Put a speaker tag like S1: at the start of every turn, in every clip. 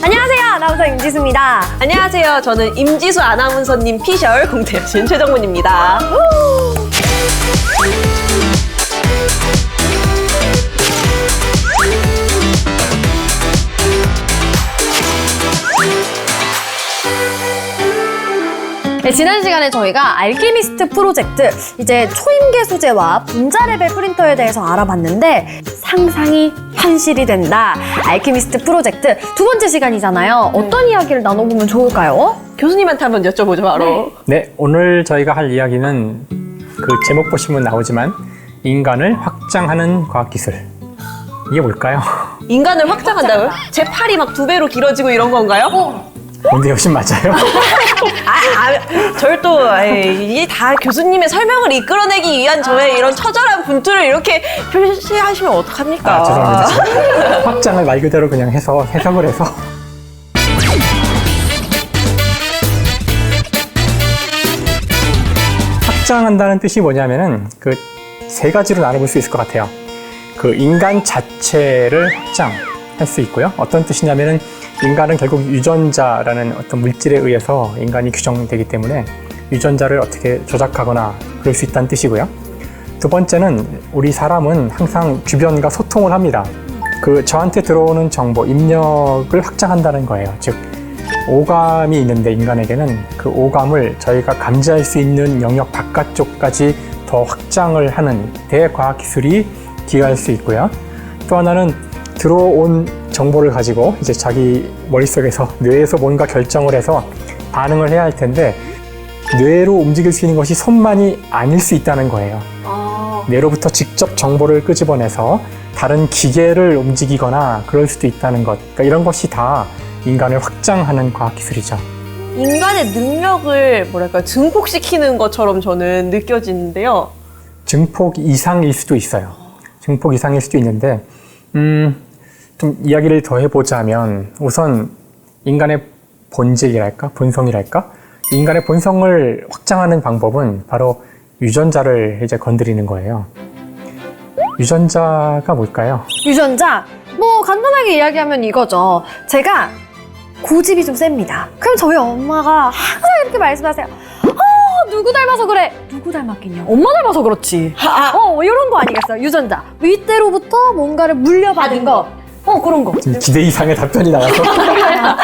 S1: 안녕하세요. 아나운서 임지수입니다.
S2: 안녕하세요. 저는 임지수 아나운서님 피셜 공대여신 최정문입니다.
S1: 네, 지난 시간에 저희가 알케미스트 프로젝트, 이제 초임계 소재와 분자 레벨 프린터에 대해서 알아봤는데 상상이 현실이 된다. 알케미스트 프로젝트 두 번째 시간이잖아요. 어떤 이야기를 나눠보면 좋을까요?
S2: 교수님한테 한번 여쭤보죠, 바로.
S3: 네, 오늘 저희가 할 이야기는 그 제목 보시면 나오지만 인간을 확장하는 과학기술. 이게 뭘까요?
S2: 인간을 확장한다고요? 제 팔이 막 2배로 길어지고 이런 건가요?
S3: 근데 역시 맞아요.
S2: 저를 또 이게 다 교수님의 설명을 이끌어내기 위한 저의 이런 처절한 분투를 이렇게 표시하시면 어떡합니까?
S3: 죄송합니다. 확장을 말 그대로 그냥 해서 해석을 해서 확장한다는 뜻이 뭐냐면은 그 세 가지로 나눠볼 수 있을 것 같아요. 그 인간 자체를 확장할 수 있고요. 어떤 뜻이냐면은 인간은 결국 유전자라는 어떤 물질에 의해서 인간이 규정되기 때문에 유전자를 어떻게 조작하거나 그럴 수 있다는 뜻이고요. 두 번째는 우리 사람은 항상 주변과 소통을 합니다. 그 저한테 들어오는 정보, 입력을 확장한다는 거예요. 즉, 오감이 있는데 인간에게는 그 오감을 저희가 감지할 수 있는 영역 바깥쪽까지 더 확장을 하는 대과학기술이 기여할 수 있고요. 또 하나는 들어온 정보를 가지고 이제 자기 머릿속에서 뇌에서 뭔가 결정을 해서 반응을 해야 할 텐데 뇌로 움직일 수 있는 것이 손만이 아닐 수 있다는 거예요. 뇌로부터 직접 정보를 끄집어내서 다른 기계를 움직이거나 그럴 수도 있다는 것. 그러니까 이런 것이 다 인간을 확장하는 과학기술이죠.
S2: 인간의 능력을 뭐랄까 증폭시키는 것처럼 저는 느껴지는데요.
S3: 증폭 이상일 수도 있어요. 증폭 이상일 수도 있는데 좀 이야기를 더 해보자면 우선 인간의 본질이랄까? 본성이랄까? 인간의 본성을 확장하는 방법은 바로 유전자를 이제 건드리는 거예요. 유전자가 뭘까요?
S1: 유전자? 뭐 간단하게 이야기하면 이거죠. 제가 고집이 좀 셉니다. 그럼 저희 엄마가 항상 이렇게 말씀하세요. 누구 닮아서 그래? 누구 닮았겠냐? 엄마 닮아서 그렇지. 이런 거 아니겠어요? 유전자. 윗대로부터 뭔가를 물려받은 거. 그런 거.
S3: 지금 기대 이상의 답변이 나와서
S1: 그런가요?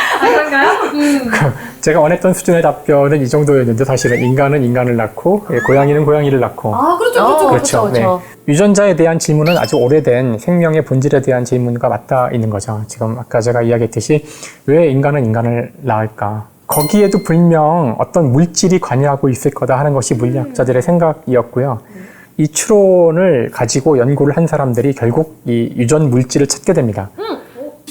S3: 제가 원했던 수준의 답변은 이 정도였는데 사실은 인간은 인간을 낳고 고양이는 고양이를 낳고
S1: 그렇죠.
S3: 네. 유전자에 대한 질문은 아주 오래된 생명의 본질에 대한 질문과 맞닿아 있는 거죠. 지금 아까 제가 이야기했듯이 왜 인간은 인간을 낳을까? 거기에도 분명 어떤 물질이 관여하고 있을 거다 하는 것이 물리학자들의 생각이었고요. 이 추론을 가지고 연구를 한 사람들이 결국 이 유전 물질을 찾게 됩니다.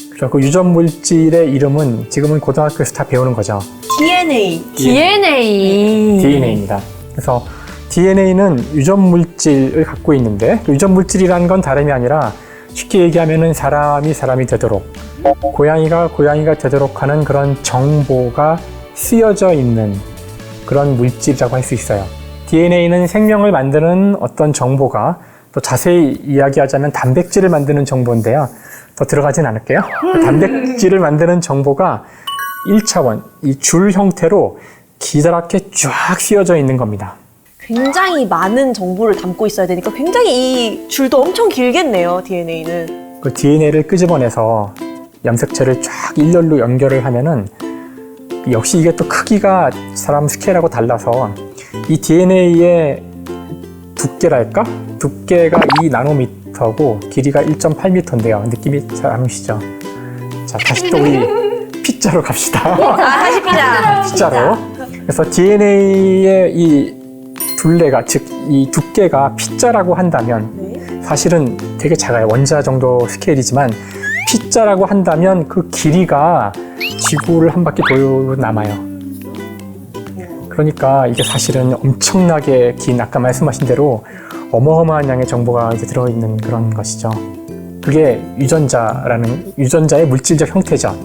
S3: 그래서 그 유전 물질의 이름은 지금은 고등학교에서 다 배우는 거죠. DNA입니다. 그래서 DNA는 유전 물질을 갖고 있는데 유전 물질이라는 건 다름이 아니라 쉽게 얘기하면은 사람이 되도록 고양이가 되도록 하는 그런 정보가 쓰여져 있는 그런 물질이라고 할 수 있어요. DNA는 생명을 만드는 어떤 정보가 또 자세히 이야기하자면 단백질을 만드는 정보인데요. 더 들어가진 않을게요. 단백질을 만드는 정보가 1차원, 이 줄 형태로 기다랗게 쫙 씌워져 있는 겁니다.
S2: 굉장히 많은 정보를 담고 있어야 되니까 굉장히 이 줄도 엄청 길겠네요, DNA는.
S3: 그 DNA를 끄집어내서 염색체를 쫙 일렬로 연결을 하면은 역시 이게 또 크기가 사람 스케일하고 달라서 이 DNA의 두께랄까? 두께가 2나노미터고 길이가 1.8m인데요. 느낌이 잘 안 오시죠? 자, 다시 또 우리 P자로 갑시다.
S2: 하십니다.
S3: P자로. 그래서 DNA의 이 둘레가, 즉 이 두께가 P자라고 한다면 사실은 되게 작아요. 원자 정도 스케일이지만 P자라고 한다면 그 길이가 지구를 한 바퀴 돌고 남아요. 그러니까 이게 사실은 엄청나게 긴 아까 말씀하신 대로 어마어마한 양의 정보가 이제 들어있는 그런 것이죠. 그게 유전자의 물질적 형태죠.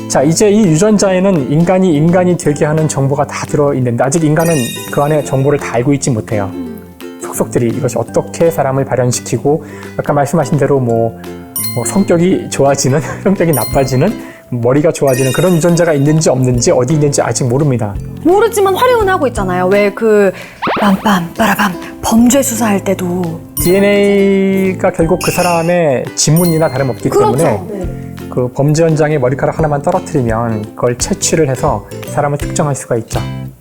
S3: 자, 이제 이 유전자에는 인간이 되게 하는 정보가 다 들어있는데 아직 인간은 그 안에 정보를 다 알고 있지 못해요. 속속들이 이것이 어떻게 사람을 발현시키고 아까 말씀하신 대로 뭐 성격이 좋아지는, 성격이 나빠지는 머리가 좋아지는 그런 유전자가 있는지 없는지 어디 있는지 아직 모릅니다.
S1: 모르지만 활용은 하고 있잖아요. 왜 그 빰빰 빠라밤 범죄 수사할 때도
S3: DNA가 결국 그 사람의 지문이나 다름없기
S1: 그렇죠.
S3: 때문에 그 범죄 현장에 머리카락 하나만 떨어뜨리면 그걸 채취를 해서 사람을 특정할 수가 있죠.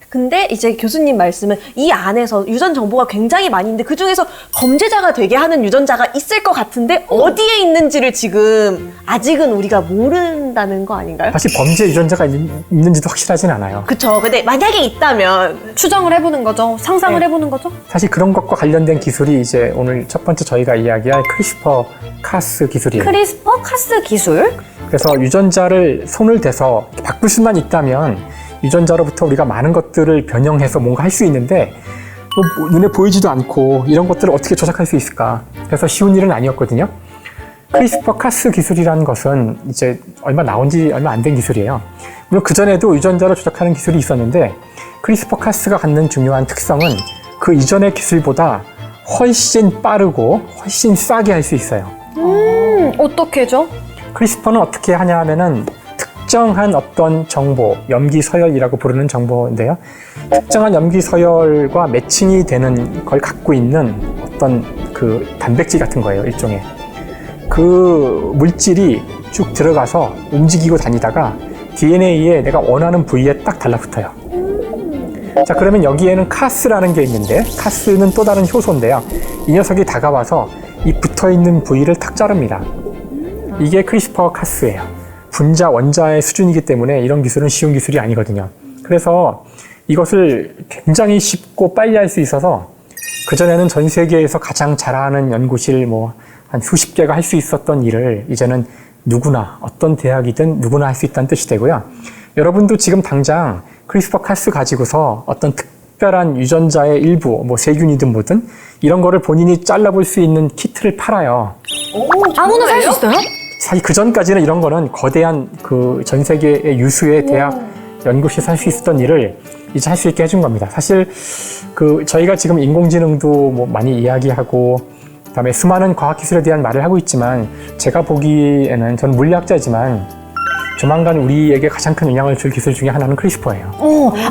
S2: 근데 이제 교수님 말씀은 이 안에서 유전 정보가 굉장히 많이 있는데 그중에서 범죄자가 되게 하는 유전자가 있을 것 같은데 어디에 있는지를 지금 아직은 우리가 모른다는 거 아닌가요?
S3: 사실 범죄 유전자가 있는지도 확실하진 않아요.
S2: 그쵸. 근데 만약에 있다면
S1: 추정을 해보는 거죠. 상상을
S2: 네.
S1: 해보는 거죠.
S3: 사실 그런 것과 관련된 기술이 이제 오늘 첫 번째 저희가 이야기할 크리스퍼 카스 기술이에요.
S1: 크리스퍼 카스 기술.
S3: 그래서 유전자를 손을 대서 바꿀 수만 있다면 유전자로부터 우리가 많은 것들을 변형해서 뭔가 할 수 있는데 뭐 눈에 보이지도 않고 이런 것들을 어떻게 조작할 수 있을까? 그래서 쉬운 일은 아니었거든요. 크리스퍼 카스 기술이라는 것은 이제 나온 지 얼마 안 된 기술이에요. 물론 그전에도 유전자를 조작하는 기술이 있었는데 크리스퍼 카스가 갖는 중요한 특성은 그 이전의 기술보다 훨씬 빠르고 훨씬 싸게 할 수 있어요.
S1: 어떻게죠?
S3: 크리스퍼는 어떻게 하냐 하면은 특정한 어떤 정보, 염기 서열이라고 부르는 정보인데요. 특정한 염기 서열과 매칭이 되는 걸 갖고 있는 어떤 그 단백질 같은 거예요, 일종의. 그 물질이 쭉 들어가서 움직이고 다니다가 DNA에 내가 원하는 부위에 딱 달라붙어요. 자, 그러면 여기에는 카스라는 게 있는데 카스는 또 다른 효소인데요. 이 녀석이 다가와서 이 붙어있는 부위를 탁 자릅니다. 이게 크리스퍼 카스예요. 분자, 원자의 수준이기 때문에 이런 기술은 쉬운 기술이 아니거든요. 그래서 이것을 굉장히 쉽고 빨리 할 수 있어서 그전에는 전 세계에서 가장 잘하는 연구실 한 수십 개가 할 수 있었던 일을 이제는 누구나 어떤 대학이든 누구나 할 수 있다는 뜻이 되고요. 여러분도 지금 당장 크리스퍼 카스 가지고서 어떤 특별한 유전자의 일부, 세균이든 뭐든 이런 거를 본인이 잘라볼 수 있는 키트를 팔아요.
S1: 아무나 살 수 있어요?
S3: 사실 그 전까지는 이런 거는 거대한 그 전 세계의 유수의 대학 연구실에서 할 수 있었던 일을 이제 할 수 있게 해준 겁니다. 사실 그 저희가 지금 인공지능도 많이 이야기하고 그다음에 수많은 과학기술에 대한 말을 하고 있지만 제가 보기에는 저는 물리학자이지만 조만간 우리에게 가장 큰 영향을 줄 기술 중에 하나는 크리스퍼예요.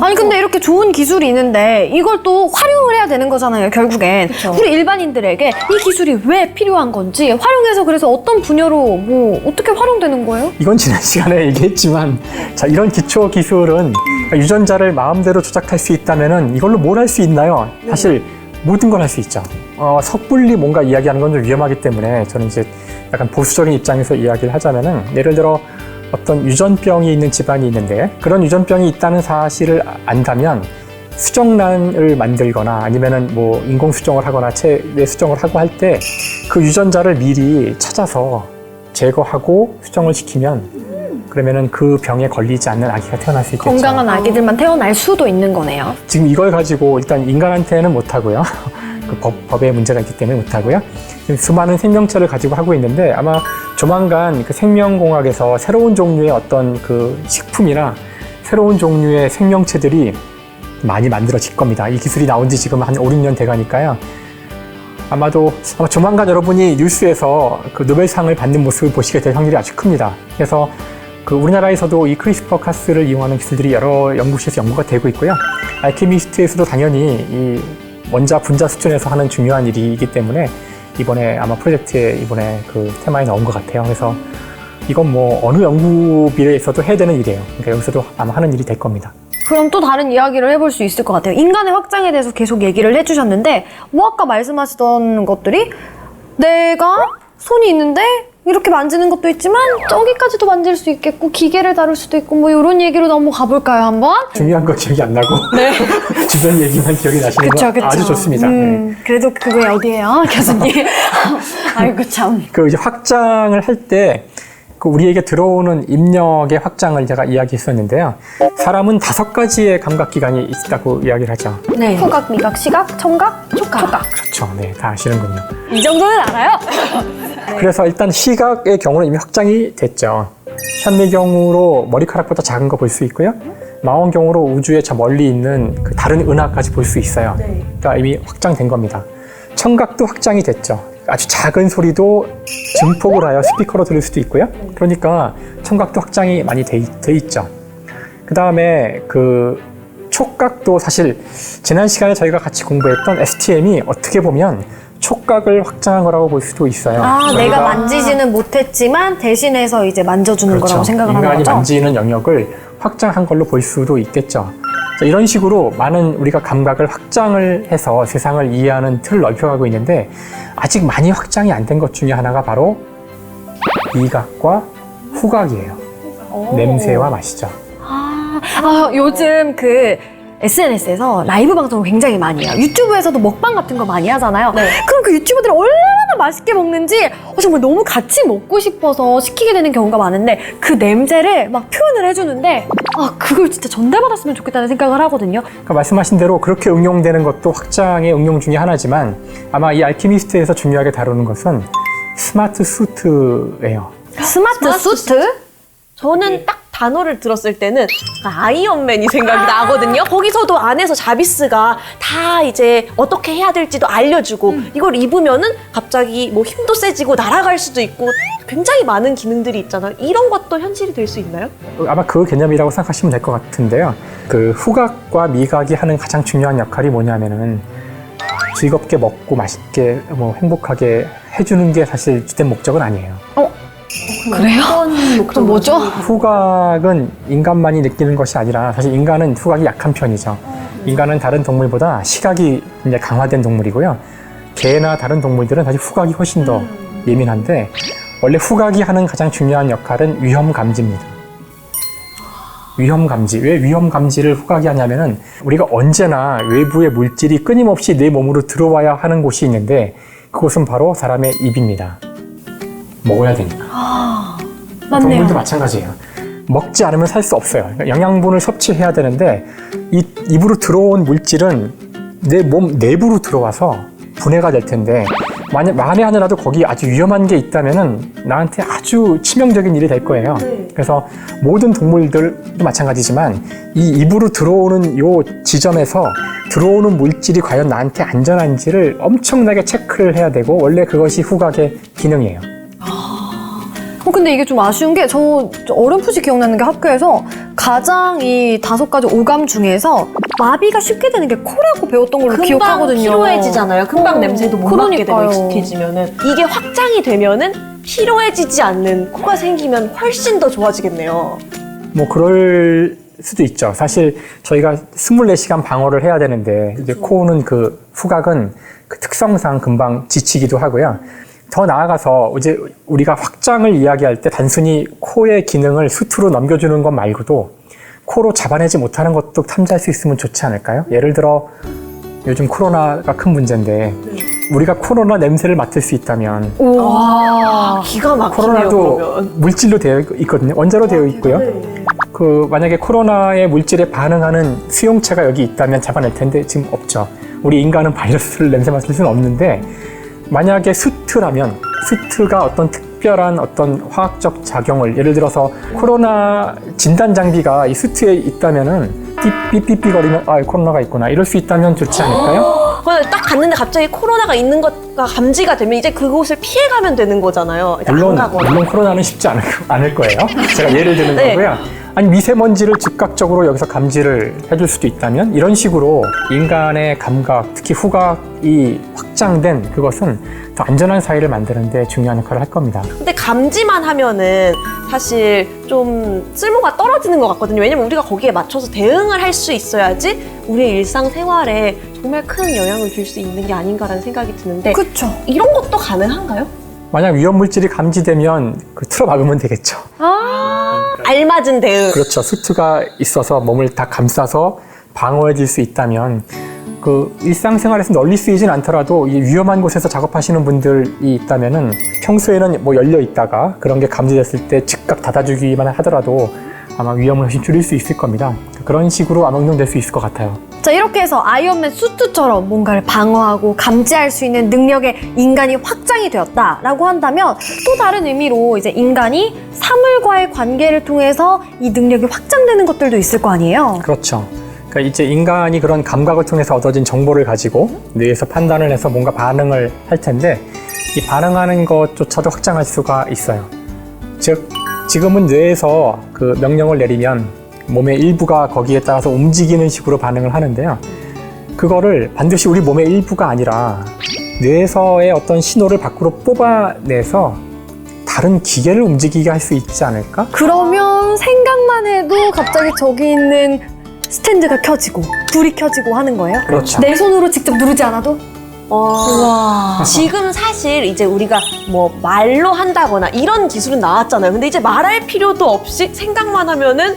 S1: 아니 근데 이렇게 좋은 기술이 있는데 이걸 또 활용을 해야 되는 거잖아요, 결국엔.
S2: 그쵸.
S1: 우리 일반인들에게 이 기술이 왜 필요한 건지 활용해서 그래서 어떤 분야로 어떻게 활용되는 거예요?
S3: 이건 지난 시간에 얘기했지만 자, 이런 기초 기술은 유전자를 마음대로 조작할 수 있다면은 이걸로 뭘 할 수 있나요? 사실 모든 걸 할 수 있죠. 섣불리 뭔가 이야기하는 건 좀 위험하기 때문에 저는 이제 약간 보수적인 입장에서 이야기를 하자면은 예를 들어 어떤 유전병이 있는 집안이 있는데 그런 유전병이 있다는 사실을 안다면 수정란을 만들거나 아니면은 인공 수정을 하거나 체내 수정을 하고 할 때 그 유전자를 미리 찾아서 제거하고 수정을 시키면 그러면은 그 병에 걸리지 않는 아기가 태어날 수 있겠죠.
S1: 건강한 아기들만 태어날 수도 있는 거네요.
S3: 지금 이걸 가지고 일단 인간한테는 못하고요. 그 법에 문제가 있기 때문에 못하고요. 지금 수많은 생명체를 가지고 하고 있는데 아마 조만간 그 생명공학에서 새로운 종류의 어떤 그 식품이나 새로운 종류의 생명체들이 많이 만들어질 겁니다. 이 기술이 나온 지 지금 한 5, 6년 돼가니까요. 아마 조만간 여러분이 뉴스에서 그 노벨상을 받는 모습을 보시게 될 확률이 아주 큽니다. 그래서 그 우리나라에서도 이 크리스퍼 카스를 이용하는 기술들이 여러 연구실에서 연구가 되고 있고요. 알케미스트에서도 당연히 이 원자 분자 수준에서 하는 중요한 일이기 때문에 이번에 아마 프로젝트에 이번에 그 테마에 나온 것 같아요. 그래서 이건 어느 연구비례에서도 해야 되는 일이에요. 그러니까 여기서도 아마 하는 일이 될 겁니다.
S1: 그럼 또 다른 이야기를 해볼 수 있을 것 같아요. 인간의 확장에 대해서 계속 얘기를 해주셨는데 아까 말씀하시던 것들이 내가 손이 있는데 이렇게 만지는 것도 있지만 저기까지도 만질 수 있겠고 기계를 다룰 수도 있고 이런 얘기로 넘어가 볼까요 한번?
S3: 중요한 거 기억이 안 나고 주변 얘기만 기억이 나시는 거 아주 좋습니다. 네.
S1: 그래도 그게 어디예요, 교수님? 아이고 참.
S3: 그 이제 확장을 할 때 그 우리에게 들어오는 입력의 확장을 제가 이야기했었는데요. 사람은 5가지의 감각기관이 있다고 이야기를 하죠.
S1: 네. 후각, 미각, 시각, 청각, 촉각.
S3: 그렇죠. 네, 다 아시는군요.
S1: 이 정도는 알아요?
S3: 그래서 일단 시각의 경우는 이미 확장이 됐죠. 현미경으로 머리카락보다 작은 거 볼 수 있고요. 망원경으로 우주의 저 멀리 있는 그 다른 은하까지 볼 수 있어요. 그러니까 이미 확장된 겁니다. 청각도 확장이 됐죠. 아주 작은 소리도 증폭을 하여 스피커로 들을 수도 있고요. 그러니까 청각도 확장이 많이 돼 있죠. 그 다음에 그 촉각도 사실 지난 시간에 저희가 같이 공부했던 STM이 어떻게 보면 촉각을 확장한 거라고 볼 수도 있어요.
S1: 아, 내가
S3: 저희가
S1: 만지지는 못했지만 대신해서 이제 만져주는
S3: 그렇죠.
S1: 거라고 생각을 하는
S3: 인간이
S1: 거죠?
S3: 만지는 영역을 확장한 걸로 볼 수도 있겠죠. 자, 이런 식으로 많은 우리가 감각을 확장을 해서 세상을 이해하는 틀을 넓혀가고 있는데 아직 많이 확장이 안 된 것 중에 하나가 바로 미각과 후각이에요. 냄새와 맛이죠.
S1: 요즘 그 SNS에서 라이브 방송을 굉장히 많이 해요. 유튜브에서도 먹방 같은 거 많이 하잖아요.
S2: 네.
S1: 그럼 그 유튜버들이 얼마나 맛있게 먹는지 정말 너무 같이 먹고 싶어서 시키게 되는 경우가 많은데 그 냄새를 막 표현을 해주는데 그걸 진짜 전달받았으면 좋겠다는 생각을 하거든요.
S3: 그러니까 말씀하신 대로 그렇게 응용되는 것도 확장의 응용 중에 하나지만 아마 이 알키미스트에서 중요하게 다루는 것은 스마트 수트예요.
S1: 스마트 수트?
S2: 저는 딱 단어를 들었을 때는 아이언맨이 생각이 나거든요. 거기서도 안에서 자비스가 다 이제 어떻게 해야 될지도 알려주고 이걸 입으면은 갑자기 뭐 힘도 세지고 날아갈 수도 있고 굉장히 많은 기능들이 있잖아요. 이런 것도 현실이 될 수 있나요?
S3: 아마 그 개념이라고 생각하시면 될 것 같은데요. 그 후각과 미각이 하는 가장 중요한 역할이 뭐냐면은 즐겁게 먹고 맛있게 뭐 행복하게 해주는 게 사실 주된 목적은 아니에요.
S1: 그래요? 그럼 뭐죠?
S3: 후각은 인간만이 느끼는 것이 아니라 사실 인간은 후각이 약한 편이죠. 인간은 다른 동물보다 시각이 굉장히 강화된 동물이고요. 개나 다른 동물들은 사실 후각이 훨씬 더 예민한데 원래 후각이 하는 가장 중요한 역할은 위험 감지입니다. 위험 감지. 왜 위험 감지를 후각이 하냐면은 우리가 언제나 외부의 물질이 끊임없이 내 몸으로 들어와야 하는 곳이 있는데 그곳은 바로 사람의 입입니다. 먹어야 되니까.
S1: 맞네요.
S3: 동물도 마찬가지예요. 먹지 않으면 살 수 없어요. 그러니까 영양분을 섭취해야 되는데 이 입으로 들어온 물질은 내 몸 내부로 들어와서 분해가 될 텐데 만에 하나라도 거기 아주 위험한 게 있다면은 나한테 아주 치명적인 일이 될 거예요. 그래서 모든 동물들도 마찬가지지만 이 입으로 들어오는 요 지점에서 들어오는 물질이 과연 나한테 안전한지를 엄청나게 체크를 해야 되고 원래 그것이 후각의 기능이에요.
S1: 근데 이게 좀 아쉬운 게 저 어렴풋이 기억나는 게 학교에서 가장 이 5가지 오감 중에서 마비가 쉽게 되는 게 코라고 배웠던 걸로
S2: 금방
S1: 기억하거든요.
S2: 피로해지잖아요. 금방 냄새도 못 맡게 되고
S1: 그러니까요.
S2: 익숙해지면은 이게 확장이 되면은 피로해지지 않는 코가 생기면 훨씬 더 좋아지겠네요.
S3: 뭐 그럴 수도 있죠. 사실 저희가 24시간 방어를 해야 되는데 이제 코는 그 후각은 그 특성상 금방 지치기도 하고요. 더 나아가서 이제 우리가 확장을 이야기할 때 단순히 코의 기능을 수트로 넘겨주는 것 말고도 코로 잡아내지 못하는 것도 탐지할 수 있으면 좋지 않을까요? 예를 들어 요즘 코로나가 큰 문제인데 우리가 코로나 냄새를 맡을 수 있다면
S1: 우와.
S2: 기가 막히네요.
S3: 코로나도
S2: 그러면.
S3: 물질로 되어 있거든요. 원자로 되어 있고요. 그 만약에 코로나의 물질에 반응하는 수용체가 여기 있다면 잡아낼 텐데 지금 없죠. 우리 인간은 바이러스를 냄새 맡을 수는 없는데 만약에 수트라면 수트가 어떤 특별한 어떤 화학적 작용을 예를 들어서 코로나 진단 장비가 이 수트에 있다면은 삐삐삐거리면 코로나가 있구나 이럴 수 있다면 좋지 않을까요?
S2: 딱 갔는데 갑자기 코로나가 있는 것가 감지가 되면 이제 그곳을 피해가면 되는 거잖아요. 이제
S3: 물론
S2: 안 가거나.
S3: 물론 코로나는 쉽지 않을 거예요. 제가 예를 드는
S2: 네.
S3: 거고요. 아니 미세먼지를 즉각적으로 여기서 감지를 해줄 수도 있다면 이런 식으로 인간의 감각, 특히 후각이 확장된 그것은 더 안전한 사회를 만드는 데 중요한 역할을 할 겁니다.
S2: 근데 감지만 하면은 사실 좀 쓸모가 떨어지는 것 같거든요. 왜냐면 우리가 거기에 맞춰서 대응을 할 수 있어야지 우리의 일상생활에 정말 큰 영향을 줄 수 있는 게 아닌가라는 생각이 드는데
S1: 그쵸.
S2: 이런 것도 가능한가요?
S3: 만약 위험 물질이 감지되면 그 틀어막으면 되겠죠.
S2: 알맞은 대응.
S3: 그렇죠. 수트가 있어서 몸을 다 감싸서 방어해줄 수 있다면 그 일상생활에서 널리 쓰이진 않더라도 이 위험한 곳에서 작업하시는 분들이 있다면은 평소에는 뭐 열려 있다가 그런 게 감지됐을 때 즉각 닫아주기만 하더라도 아마 위험을 훨씬 줄일 수 있을 겁니다. 그런 식으로 아마 응용될 수 있을 것 같아요.
S1: 자, 이렇게 해서 아이언맨 수트처럼 뭔가를 방어하고 감지할 수 있는 능력의 인간이 확장이 되었다라고 한다면 또 다른 의미로 이제 인간이 사물과의 관계를 통해서 이 능력이 확장되는 것들도 있을 거 아니에요?
S3: 그렇죠. 그러니까 이제 인간이 그런 감각을 통해서 얻어진 정보를 가지고 뇌에서 판단을 해서 뭔가 반응을 할 텐데 이 반응하는 것조차도 확장할 수가 있어요. 즉, 지금은 뇌에서 그 명령을 내리면 몸의 일부가 거기에 따라서 움직이는 식으로 반응을 하는데요. 그거를 반드시 우리 몸의 일부가 아니라 뇌에서의 어떤 신호를 밖으로 뽑아내서 다른 기계를 움직이게 할 수 있지 않을까?
S1: 그러면 생각만 해도 갑자기 저기 있는 스탠드가 켜지고 불이 켜지고 하는 거예요?
S3: 그렇죠.
S1: 내 손으로 직접 누르지 않아도?
S2: 와. 지금 사실 이제 우리가 뭐 말로 한다거나 이런 기술은 나왔잖아요. 근데 이제 말할 필요도 없이 생각만 하면은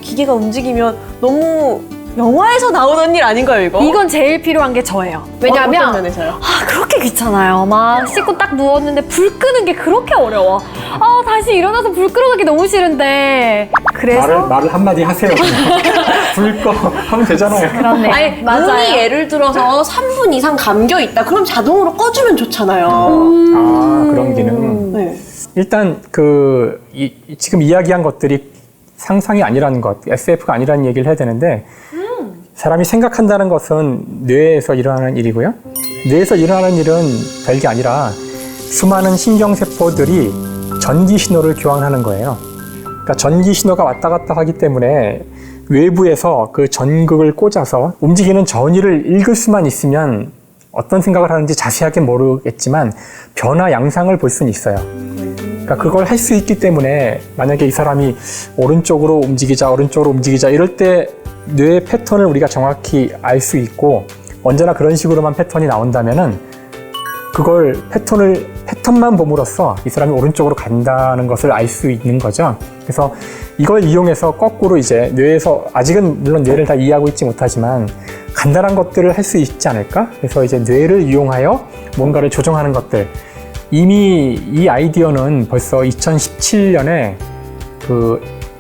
S2: 기계가 움직이면 너무 영화에서 나오던 일 아닌가요, 이거?
S1: 이건 제일 필요한 게 저예요.
S2: 어떤
S1: 왜냐면
S2: 면에서요?
S1: 그렇게 귀찮아요. 막 씻고 딱 누웠는데 불 끄는 게 그렇게 어려워. 다시 일어나서 불 끄러가기 너무 싫은데. 그래서
S3: 말을 한마디 하세요. 불 꺼 하면 되잖아요.
S1: 그렇네.
S2: 아니,
S1: 맞아요.
S2: 문이 예를 들어서 3분 이상 잠겨 있다. 그럼 자동으로 꺼주면 좋잖아요.
S3: 아, 그런 기능.
S2: 네.
S3: 일단 지금 이야기한 것들이 상상이 아니라는 것, SF가 아니라는 얘기를 해야 되는데 사람이 생각한다는 것은 뇌에서 일어나는 일이고요. 뇌에서 일어나는 일은 별게 아니라 수많은 신경세포들이 전기 신호를 교환하는 거예요. 그러니까 전기 신호가 왔다 갔다 하기 때문에 외부에서 그 전극을 꽂아서 움직이는 전위를 읽을 수만 있으면 어떤 생각을 하는지 자세하게 모르겠지만 변화 양상을 볼 수는 있어요. 그러니까 그걸 할 수 있기 때문에 만약에 이 사람이 오른쪽으로 움직이자 이럴 때 뇌의 패턴을 우리가 정확히 알 수 있고 언제나 그런 식으로만 패턴이 나온다면은 그걸 패턴만 봄으로써 이 사람이 오른쪽으로 간다는 것을 알 수 있는 거죠. 그래서 이걸 이용해서 거꾸로 이제 뇌에서 아직은 물론 뇌를 다 이해하고 있지 못하지만 간단한 것들을 할 수 있지 않을까? 그래서 이제 뇌를 이용하여 뭔가를 조정하는 것들. 이미 이 아이디어는 벌써 2017년에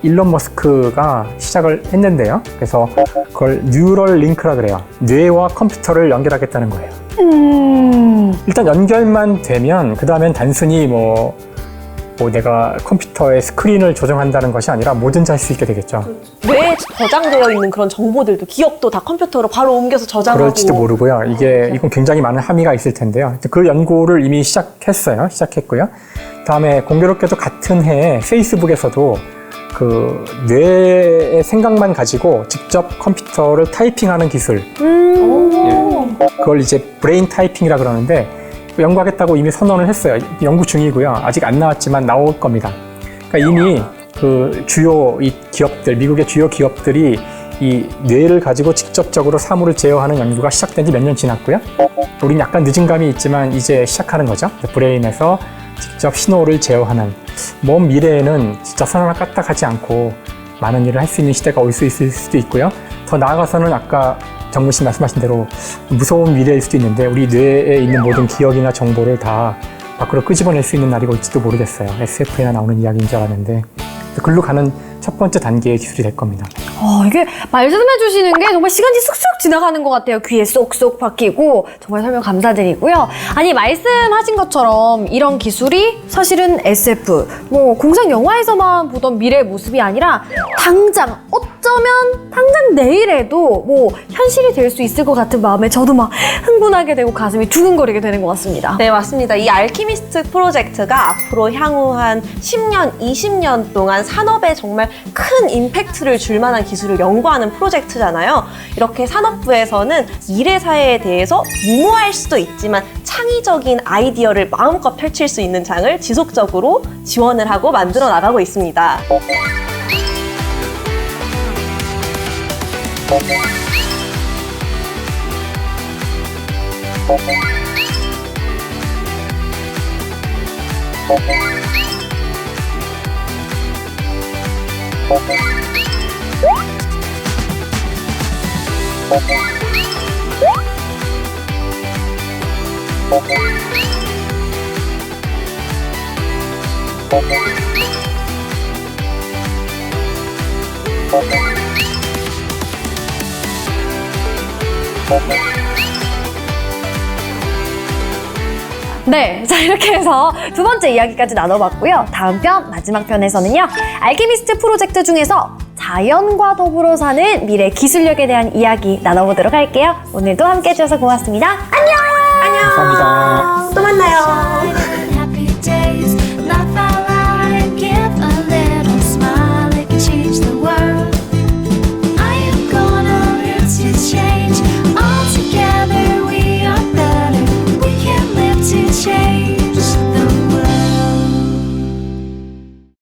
S3: 일론 머스크가 시작을 했는데요. 그래서 그걸 뉴럴 링크라 그래요. 뇌와 컴퓨터를 연결하겠다는 거예요. 일단 연결만 되면 그 다음엔 단순히 뭐 내가 컴퓨터의 스크린을 조정한다는 것이 아니라 뭐든지 할 수 있게 되겠죠.
S2: 뇌에 저장되어 있는 그런 정보들도 기억도 다 컴퓨터로 바로 옮겨서 저장하고.
S3: 그럴지도 모르고요. 이건 굉장히 많은 함의가 있을 텐데요. 그 연구를 이미 시작했고요. 다음에 공교롭게도 같은 해에 페이스북에서도 그 뇌의 생각만 가지고 직접 컴퓨터를 타이핑하는 기술, 그걸 이제 브레인 타이핑이라 그러는데 연구하겠다고 이미 선언을 했어요. 연구 중이고요. 아직 안 나왔지만 나올 겁니다. 그러니까 이미 그 주요 이 기업들, 미국의 주요 기업들이 이 뇌를 가지고 직접적으로 사물을 제어하는 연구가 시작된 지 몇 년 지났고요. 우린 약간 늦은 감이 있지만 이제 시작하는 거죠. 브레인에서 직접 신호를 제어하는. 먼 미래에는 진짜 손 하나 까딱하지 않고 많은 일을 할 수 있는 시대가 올 수 있을 수도 있고요. 더 나아가서는 아까 정문씨 말씀하신 대로 무서운 미래일 수도 있는데 우리 뇌에 있는 모든 기억이나 정보를 다 밖으로 끄집어낼 수 있는 날이 올지도 모르겠어요. SF에나 나오는 이야기인 줄 알았는데 글로 가는 첫 번째 단계의 기술이 될 겁니다.
S1: 이게 말씀해 주시는 게 정말 시간이 쑥쑥 지나가는 것 같아요. 귀에 쏙쏙 박히고 정말 설명 감사드리고요. 아니 말씀하신 것처럼 이런 기술이 사실은 SF, 공상 영화에서만 보던 미래의 모습이 아니라 당장 어쩌면 당장 내일에도 현실이 될 수 있을 것 같은 마음에 저도 막 흥분하게 되고 가슴이 두근거리게 되는 것 같습니다.
S2: 네, 맞습니다. 이 알키미스트 프로젝트가 앞으로 향후 한 10년, 20년 동안 산업에 정말 큰 임팩트를 줄 만한 기술을 연구하는 프로젝트잖아요. 이렇게 산업부에서는 미래 사회에 대해서 무모할 수도 있지만 창의적인 아이디어를 마음껏 펼칠 수 있는 장을 지속적으로 지원을 하고 만들어 나가고 있습니다.
S1: 네, 자 이렇게 해서 두 번째 이야기까지 나눠봤고요. 다음 편, 마지막 편에서는요. 알키미스트 프로젝트 중에서 자연과 더불어 사는 미래 기술력에 대한 이야기 나눠보도록 할게요. 오늘도 함께 해주셔서 고맙습니다. 안녕!
S2: 감사해요.
S3: 감사합니다.
S2: 또 만나요.
S4: Happy days.